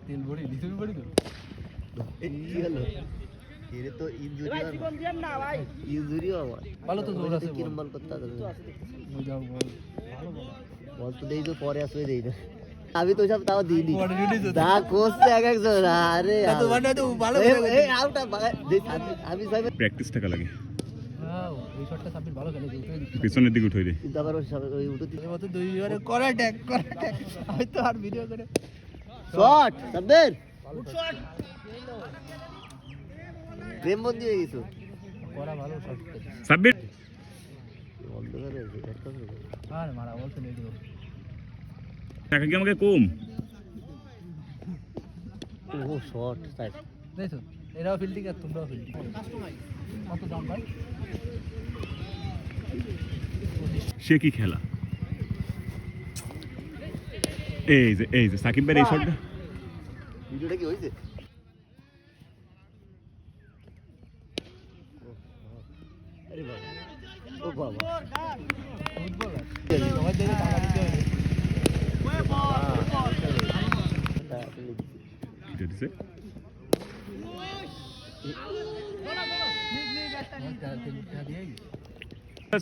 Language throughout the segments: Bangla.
তেল ভরি তুমি ভরি তো কি হলো এর তো ইনজুরি ভাই জীবন দিন না ভাই ইনজুরি আমার ভালো তো দৌড় আছে কি বল করতে হবে যাও বল ভালো বল তো দেই তো পরে আসবে দেই না আমি তো সব তাও দিইনি দা কোসে এক একজন আরে তো মানে তো ভালো এই আউট আমি সব প্র্যাকটিস টাকা লাগে হ্যাঁ এই শটটা সাবির ভালো খেলে পিছনের দিকে উঠে দে চিন্তা করো সব ওই উঠে দিতে এবার তো দুইবারে করে ট্যাগ আমি তো আর ভিডিও করে শট সাব্বির শট প্রেম বন্ধি হয়ে গেছো করা ভালো শট সাব্বির অন্ধকারে একটা আর মারা বলতে নেই দিও টাকা কি আমাকে কম ও শট সাইড দেখো এরাও ফিল্ডিং আর তোমরাও ফিল্ডিং কত দাম ভাই সে কি খেলা এই যে সাকিব ভাই এই শটটা ভিডিওটা কি হইছে আরে বাবা ও বাবা ফুটবল সবাই দেখে টাকা দিতে হবে এটা দিছে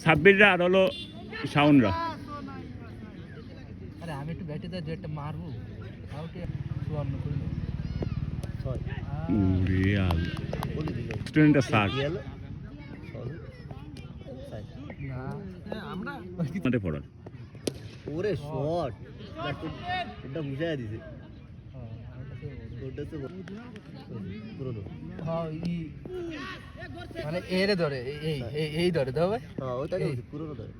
সাব্বিররা আর হলো শাওনরা আরে আমি একটু ব্যাটে দা যেটা মারবো আউটে 54 করে ছয় ওরে আল্লাহ বলে দিল স্টুডেন্টটা সাক গেল সাইড না আমরা মাঠে পড়ার ওরে শট এটা বুঝায় দিছে ওটা তো পুরো হ্যাঁ মানে এরে ধরে এই ধরে দাও ভাই হ্যাঁ ওটা পুরো ধরে